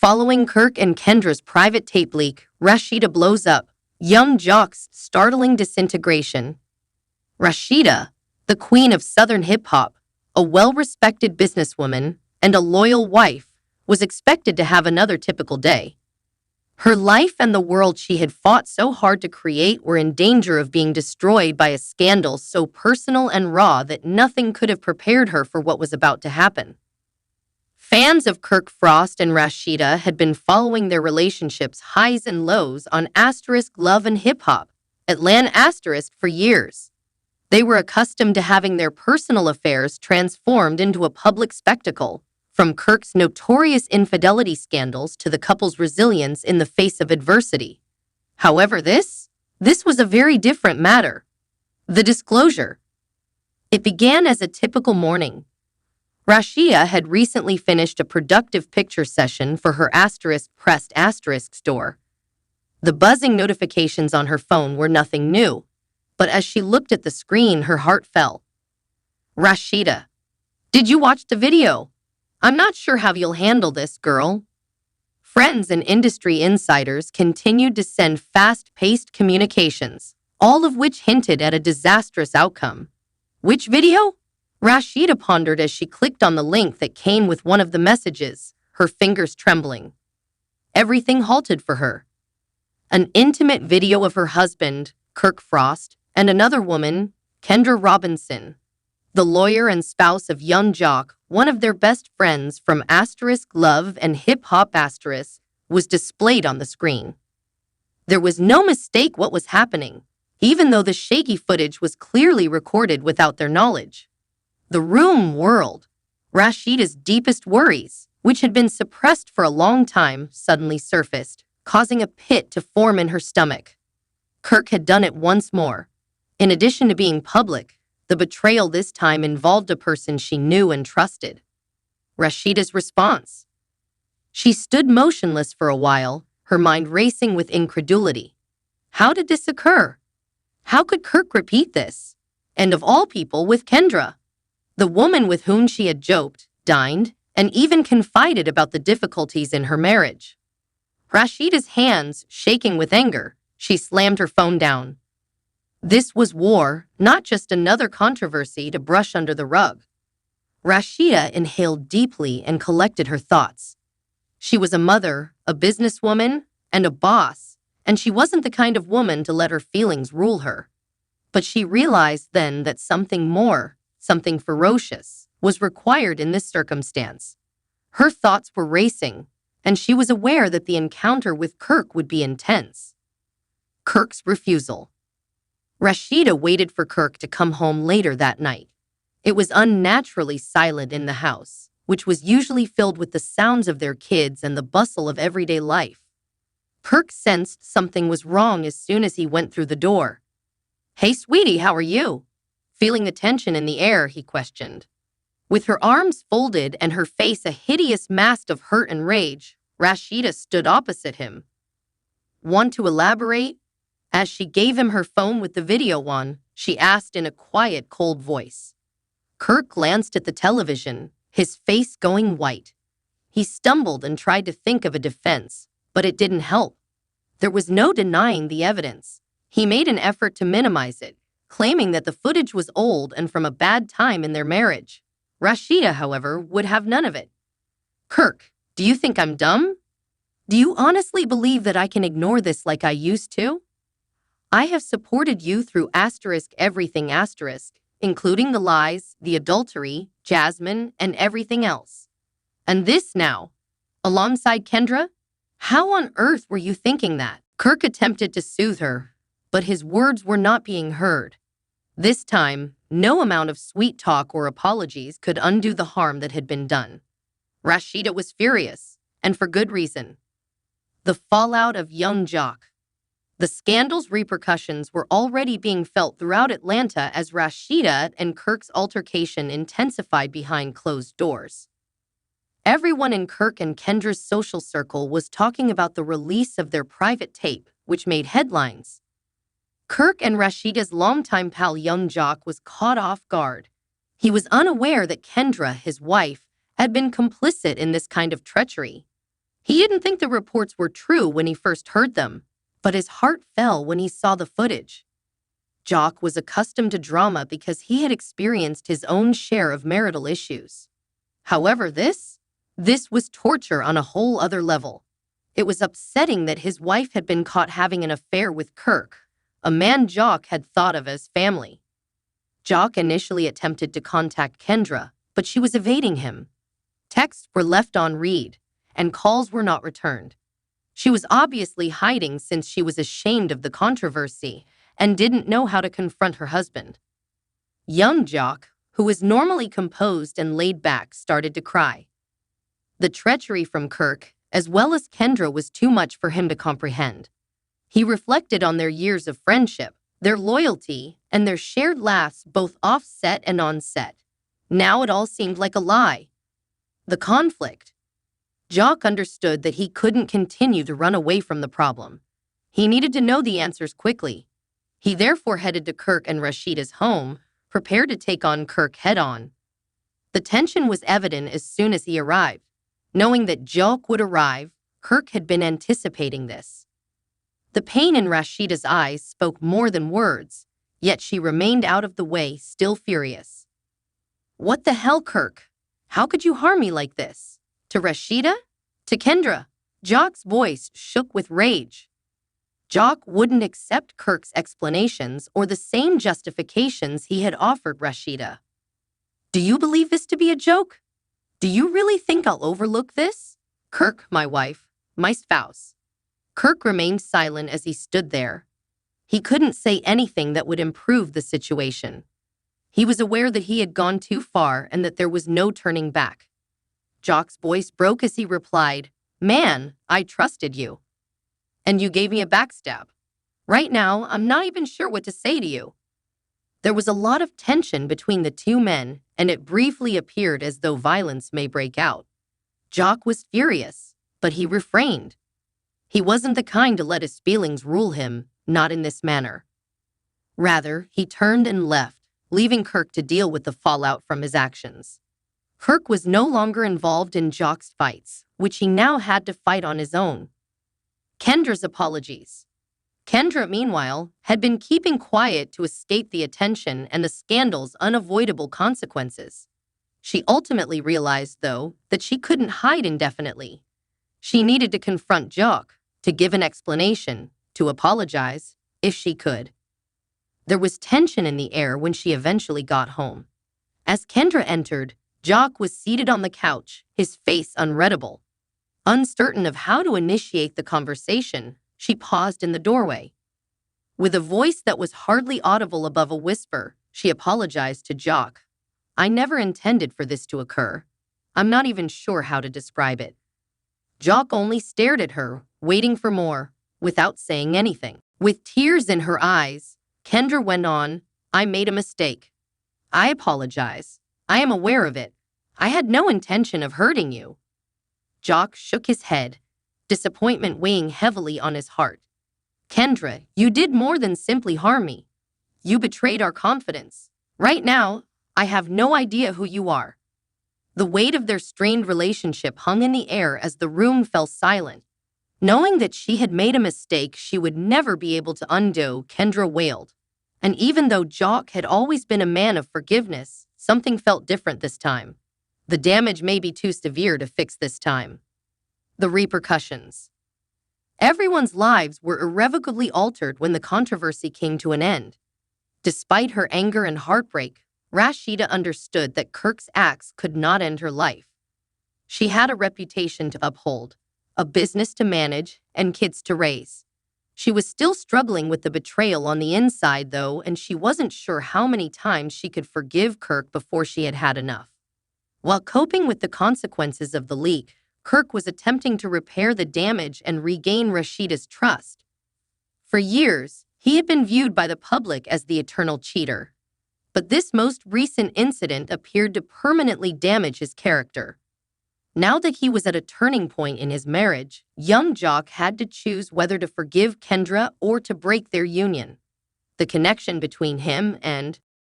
Following Kirk and Kendra's private tape leak, Rashida blows up. Young Jock's startling disintegration. Rashida, the queen of Southern hip-hop, a well-respected businesswoman and a loyal wife, was expected to have another typical day. Her life and the world she had fought so hard to create were in danger of being destroyed by a scandal so personal and raw that nothing could have prepared her for what was about to happen. Fans of Kirk Frost and Rashida had been following their relationship's highs and lows on Love and Hip Hop, Atlanta for years. They were accustomed to having their personal affairs transformed into a public spectacle, from Kirk's notorious infidelity scandals to the couple's resilience in the face of adversity. However, this was a very different matter. The disclosure. It began as a typical morning. Rashida had recently finished a productive picture session for her pressed store. The buzzing notifications on her phone were nothing new, but as she looked at the screen, her heart fell. Rashida, did you watch the video? I'm not sure how you'll handle this, girl. Friends and industry insiders continued to send fast-paced communications, all of which hinted at a disastrous outcome. Which video? Rashida pondered as she clicked on the link that came with one of the messages, her fingers trembling. Everything halted for her. An intimate video of her husband, Kirk Frost, and another woman, Kendra Robinson, the lawyer and spouse of young Jock, one of their best friends from Love and Hip Hop was displayed on the screen. There was no mistake what was happening, even though the shaky footage was clearly recorded without their knowledge. The room whirled. Rashida's deepest worries, which had been suppressed for a long time, suddenly surfaced, causing a pit to form in her stomach. Kirk had done it once more. In addition to being public, the betrayal this time involved a person she knew and trusted. Rashida's response. She stood motionless for a while, her mind racing with incredulity. How did this occur? How could Kirk repeat this? And of all people, with Kendra, the woman with whom she had joked, dined, and even confided about the difficulties in her marriage. Rashida's hands shaking with anger, she slammed her phone down. This was war, not just another controversy to brush under the rug. Rashida inhaled deeply and collected her thoughts. She was a mother, a businesswoman, and a boss, and she wasn't the kind of woman to let her feelings rule her. But she realized then that something more, something ferocious, was required in this circumstance. Her thoughts were racing, and she was aware that the encounter with Kirk would be intense. Kirk's refusal. Rashida waited for Kirk to come home later that night. It was unnaturally silent in the house, which was usually filled with the sounds of their kids and the bustle of everyday life. Kirk sensed something was wrong as soon as he went through the door. "Hey, sweetie, how are you?" Feeling the tension in the air, he questioned. With her arms folded and her face a hideous mask of hurt and rage, Rashida stood opposite him. "Want to elaborate?" As she gave him her phone with the video on, she asked in a quiet, cold voice. Kirk glanced at the television, his face going white. He stumbled and tried to think of a defense, but it didn't help. There was no denying the evidence. He made an effort to minimize it, claiming that the footage was old and from a bad time in their marriage. Rashida, however, would have none of it. "Kirk, do you think I'm dumb? Do you honestly believe that I can ignore this like I used to? I have supported you through everything, including the lies, the adultery, Jasmine, and everything else. And this now, alongside Kendra? How on earth were you thinking that?" Kirk attempted to soothe her, but his words were not being heard. This time, no amount of sweet talk or apologies could undo the harm that had been done. Rashida was furious, and for good reason. The fallout of young Jock. The scandal's repercussions were already being felt throughout Atlanta as Rashida and Kirk's altercation intensified behind closed doors. Everyone in Kirk and Kendra's social circle was talking about the release of their private tape, which made headlines. Kirk and Rashida's longtime pal young Jock was caught off guard. He was unaware that Kendra, his wife, had been complicit in this kind of treachery. He didn't think the reports were true when he first heard them, but his heart fell when he saw the footage. Jock was accustomed to drama because he had experienced his own share of marital issues. However, this was torture on a whole other level. It was upsetting that his wife had been caught having an affair with Kirk, a man Jock had thought of as family. Jock initially attempted to contact Kendra, but she was evading him. Texts were left on read, and calls were not returned. She was obviously hiding since she was ashamed of the controversy and didn't know how to confront her husband. Young Jock, who was normally composed and laid back, started to cry. The treachery from Kirk, as well as Kendra, was too much for him to comprehend. He reflected on their years of friendship, their loyalty, and their shared laughs both off-set and on-set. Now it all seemed like a lie. The conflict. Jock understood that he couldn't continue to run away from the problem. He needed to know the answers quickly. He therefore headed to Kirk and Rashida's home, prepared to take on Kirk head-on. The tension was evident as soon as he arrived. Knowing that Jock would arrive, Kirk had been anticipating this. The pain in Rashida's eyes spoke more than words, yet she remained out of the way, still furious. "What the hell, Kirk? How could you harm me like this? To Rashida? To Kendra?" Jock's voice shook with rage. Jock wouldn't accept Kirk's explanations or the same justifications he had offered Rashida. "Do you believe this to be a joke? Do you really think I'll overlook this? Kirk, my wife, my spouse." Kirk remained silent as he stood there. He couldn't say anything that would improve the situation. He was aware that he had gone too far and that there was no turning back. Jock's voice broke as he replied, "Man, I trusted you. And you gave me a backstab. Right now, I'm not even sure what to say to you." There was a lot of tension between the two men, and it briefly appeared as though violence may break out. Jock was furious, but he refrained. He wasn't the kind to let his feelings rule him, not in this manner. Rather, he turned and left, leaving Kirk to deal with the fallout from his actions. Kirk was no longer involved in Jock's fights, which he now had to fight on his own. Kendra's apologies. Kendra, meanwhile, had been keeping quiet to escape the attention and the scandal's unavoidable consequences. She ultimately realized, though, that she couldn't hide indefinitely. She needed to confront Jock, to give an explanation, to apologize, if she could. There was tension in the air when she eventually got home. As Kendra entered, Jock was seated on the couch, his face unreadable. Uncertain of how to initiate the conversation, she paused in the doorway. With a voice that was hardly audible above a whisper, she apologized to Jock. "I never intended for this to occur. I'm not even sure how to describe it." Jock only stared at her, waiting for more, without saying anything. With tears in her eyes, Kendra went on, "I made a mistake. I apologize. I am aware of it. I had no intention of hurting you." Jock shook his head, disappointment weighing heavily on his heart. "Kendra, you did more than simply harm me. You betrayed our confidence. Right now, I have no idea who you are." The weight of their strained relationship hung in the air as the room fell silent. Knowing that she had made a mistake she would never be able to undo, Kendra wailed. And even though Jock had always been a man of forgiveness, something felt different this time. The damage may be too severe to fix this time. The repercussions. Everyone's lives were irrevocably altered when the controversy came to an end. Despite her anger and heartbreak, Rashida understood that Kirk's acts could not end her life. She had a reputation to uphold, a business to manage, and kids to raise. She was still struggling with the betrayal on the inside, though, and she wasn't sure how many times she could forgive Kirk before she had had enough. While coping with the consequences of the leak, Kirk was attempting to repair the damage and regain Rashida's trust. For years, he had been viewed by the public as the eternal cheater. But this most recent incident appeared to permanently damage his character. Now that he was at a turning point in his marriage, young Jock had to choose whether to forgive Kendra or to break their union. The connection between him and